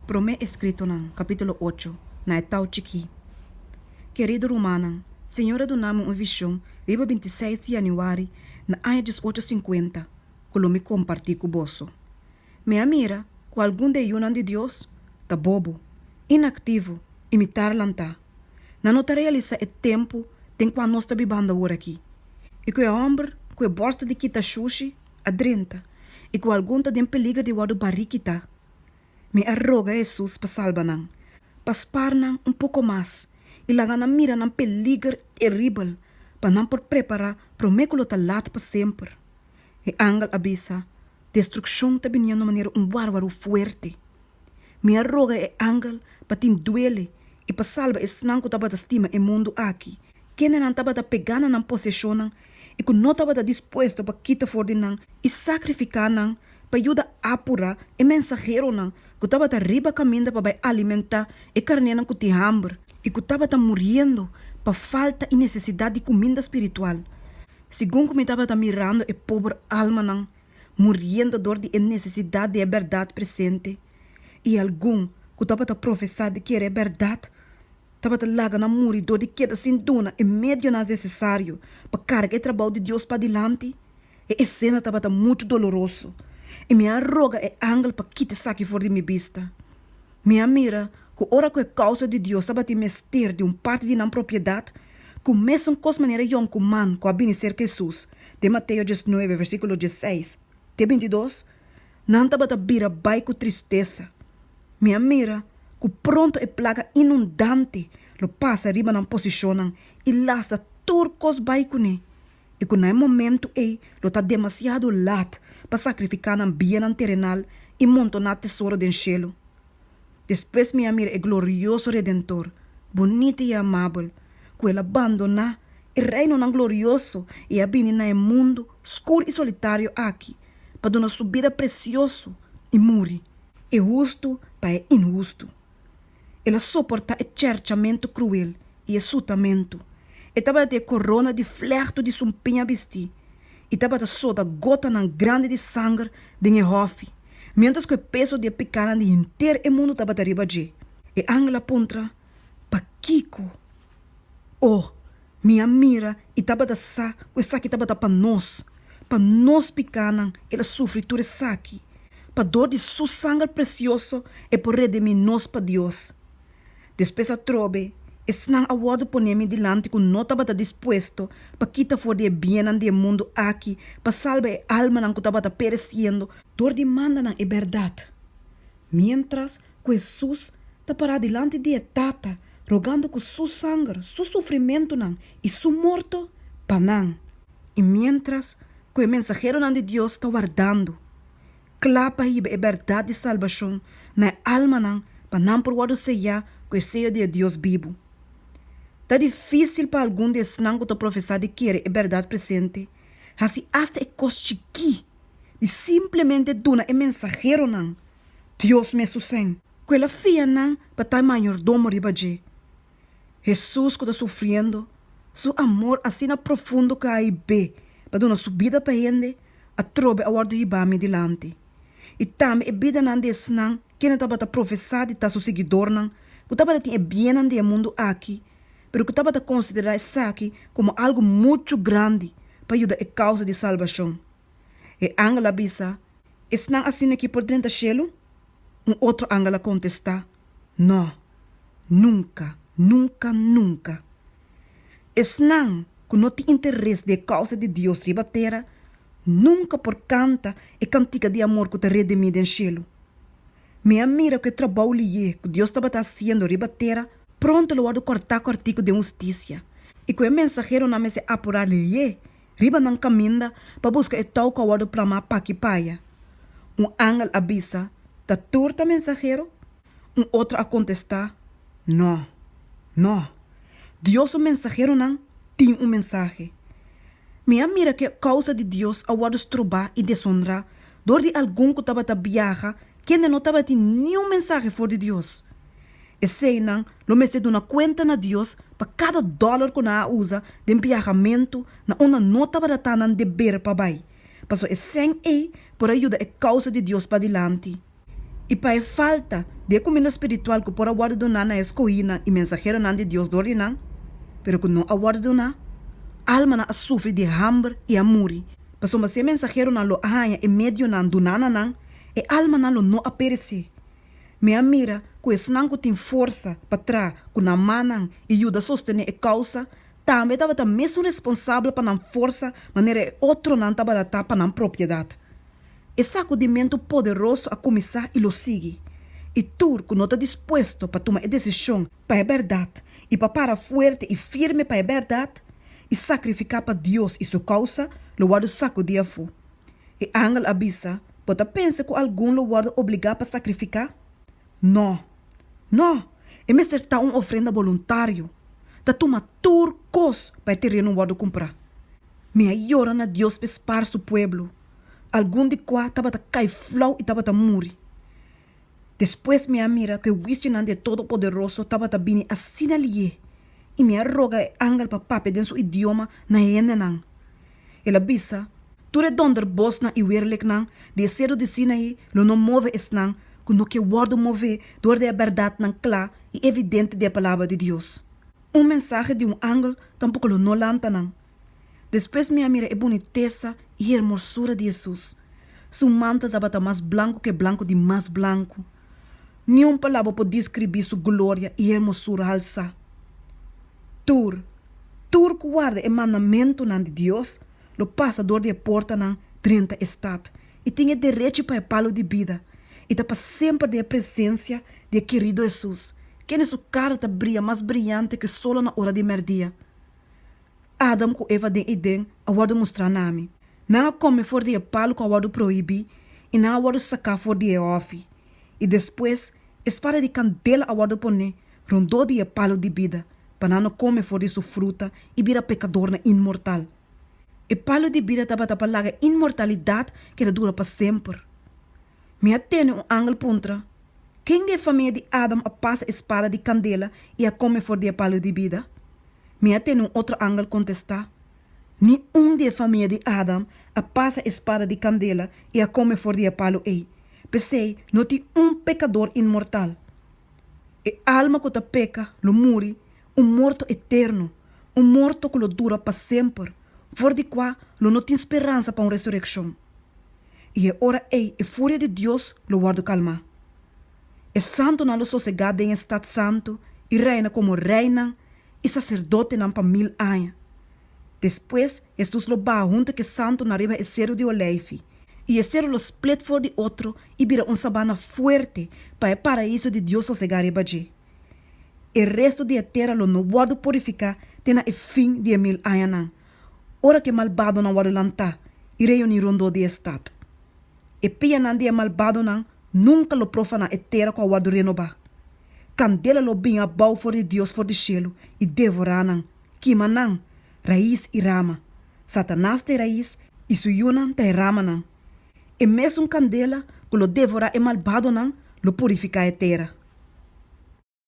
Promé escrito no capítulo 8, na etau chiqui. Querido Romanan, Senhora donamos uma visão, riba 26 de januário, na ano 1850, que me comparti com bolso. Me mira, com algum de yunan de Deus, tá bobo, inativo, imitar lanta. Na nota realiza o tempo, tem quando nós está bebendo agora aqui. E que o homem, que o bosta de kita sushi, adrenta, e que algum tá tem perigo de wado barriquita. Me arroga Jesus para salvar-nos, para spar-nos pouco mais, e lá na mira num perigo terrível, para não por preparar para o méculo tá lato para sempre. E angel avisa, destruição tá vindo de maneira bárbaro forte. Me arroga angel para te duele e para salvar esse nanco tá para estima e mundo aqui. Quem não tá para pegar na possessão e que não tá para disposto para quitar fora de nan e sacrificar nan para ajudar a apurar e mensageiro nan que estava riba caminho para alimentar e carne nan que te hambre e que estava morrendo para falta e necessidade de comida espiritual. Segundo como estava mirando e pobre alma nan morrendo dor de necessidade de verdade presente e algum que estava professado que era verdade estava laga na morrer dor de queda sem duna e meio não necessário para carregar o trabalho de Deus para adiante e a cena estava muito doloroso. E me arroga é angel para quitar saque fora de minha vista. Me mira que ora que a causa de Deus estava te mestre de parte de não propriedade, começam com as maneiras de um man com a benicer Jesus, de Mateus 19, versículo 16. De 22, não estava a bira bai com tristeza. Me mira que pronto é plaga inundante, lo passa riba na posição e lasta turcos bai com ne. E que no momento lo está demasiado lat para sacrificar na bem terrenal e montonar tesouro do cielo. Depois me amir é glorioso Redentor, bonito e amável, que ele abandona e reino não glorioso e abine na mundo escuro e solitário aqui, para dar uma subida precioso e morrer. É justo para é injusto. Ele suporta o cercamento cruel e o sutamento. E estava de corona de flerto de sumpinha vestir. E estava só da gota na grande de sangue de Nhehofi. Mientras que o peso de picana de inteiro o mundo estava arriba de. E angela pontra, pa Kiko. Oh, minha mira, e estava da sa, que saque estava para nós picana, ela sofre tudo saque. Pa dor de su sangue precioso e por redimir nós para Deus. Depois a trobe, esnan awardo ponemi dilante que não estava disposto para quitar fora de bem do mundo aqui, para salvar a alma que estava perecendo, dor de manda na verdade. Mientras que Jesus está para dilante de tata, rogando que su sangue, su sofrimento e su morto, panan. E mientras que o mensageiro de Deus está guardando, clapa a verdade de salvação na alma para não por wado seja que seja de Deus vivo. Tá difícil para algum desses não que professar de querer a verdade presente. Assim, hasta é costiqui de simplesmente dona e mensageiro não. Deus me sustém. Que ela fia não para estar mayordomo ribaje. Jesus que está sofrendo, seu amor assim profundo que aí be, para dar uma subida para ele, a trobe a guarda ibame dilante. E também a vida não desse não, que não estava professar de estar seu seguidor não, que estava ter bem não de mundo aqui, pero que estava a considerar isso aqui como algo muito grande para ajudar a causa de salvação. E Angela bisa, es não assim aqui por dentro do cielo? Outro Angela contesta, não, nunca, nunca, nunca. Es não que não tem interesse de causa de Deus riba terra, nunca por canta e cantica de amor que te redimido em cielo. Me admira que trabalho que Deus estava fazendo riba terra, pronto lo guardo cortar com artigo de justiça. E que o mensageiro não me se apurar lhe, riba não caminha para buscar o tal que guardo plama paqui paia. Ángel avisa, tá turta mensageiro? Outro a contestar, não, não. Deus o mensageiro não tem mensagem. Me admira que a causa de Deus a guardo trobar e desonrar, dor de algum que estava viaja, que ainda não estava tendo nenhum mensagem fora de Deus. E sei não, lo mete de uma conta na Deus para cada dólar que na usa de viajamento na uma nota para estar de beira para bai. Passou e sem por ajuda a causa de Deus para adiante. E para falta de comida espiritual que por aguardo do na escoína e mensajero nan de Deus dori nan, pero que não aguardo na, alma na sofre de hambre e amuri. Paso mas se mensajero na lo ahanha e medio nan do nana nan, e alma na lo não aparece. Me amira que es nan que tem força para trás, que na manan e ajuda a sostener a causa, também estava a mesmo responsável para não força, maneira outro não estava a dar para não propriedade. E sacudimento poderoso a começar e lo sigue. E tu que não está disposto para tomar a decisão para a verdade e para parar forte e firme para a verdade e sacrificar para Deus e sua causa, lo guardo sacudir a fu. E ángel avisa, pode pensar que algum lo guardo obrigado para sacrificar? Não. É me acertar uma ofrenda voluntário. Da toma turcos para terreno guardo comprar. Me ayora na Deus para seu pueblo. Algum de qua estava a cair flau e estava a morrer. Depois me mira que o Wistinand de Todo-Poderoso estava a vir assim ali. E me arroga e angel para pape den seu idioma na henenang. Ela bisa, tu redonder bosna e werlek nang, de cedo de Sinaí, lo não move esnang, quando que guardo move, door de a verdade nang clara e evidente de a palavra de Deus. Mensagem de ángel tampouco lo não lanta nang. Depois me mira a boniteza e a hermosura de Jesus. Seu manto estava mais branco que branco de mais branco. Nenhuma palavra pode descrever sua glória e hermosura alça. Tur que guarda o mandamento de Deus, lo passa door de porta nan 30 estado e tem direito para o palo de vida e está sempre de presença de querido Jesus, que em sua cara brilha mais brilhante que solo na hora de merdia. Adam com Eva den Eden aguardo mostrar nami. Não come for de palo que aguardo proíbe e não aguardo sacar for de off. E depois, espada de candela aguardo poner rondou de palo de vida, para não comer for de sua fruta e vira pecador na imortal. E palo de vida estava para laga imortalidade que dura para sempre. Me atene ángel contra. Quem de família de Adam a passa espada de candela e a come for de palo de vida? Me atene outro ángel contestar. Nenhum de família de Adam a passa espada de candela e a come for de palo ei. Pensei, não tem pecador imortal. E alma que te peca, lo muri, morto eterno, morto que lo dura para sempre, for de qua lo não tem esperança para uma ressurreição. E ora ei, a fúria de Deus lo guardo calma. É santo na lo sossegado em estado santo, e reina como reina, e sacerdote nan para 1000 anos. Depois, estes lo ba junto que santo na riba cero de oleife, e cero lo split for de outro, e vira sabana fuerte para o paraíso de Deus sossegar e baje. O resto de terra lo no guardo purificar, tena e fim de 1000 anos. Ora que malvado na guardo lanta, e reuni rondo de estado. E pia nan de malvado nan, nunca lo profana e terra com a guardo renova. Candela lo bem a bau for de Deus for de cielo, e devoranan, kimanan, raiz e rama. Satanás te raiz, e suyunan te rama nan. E mesmo candela, que lo devora e malvado nan, lo purifica e terra.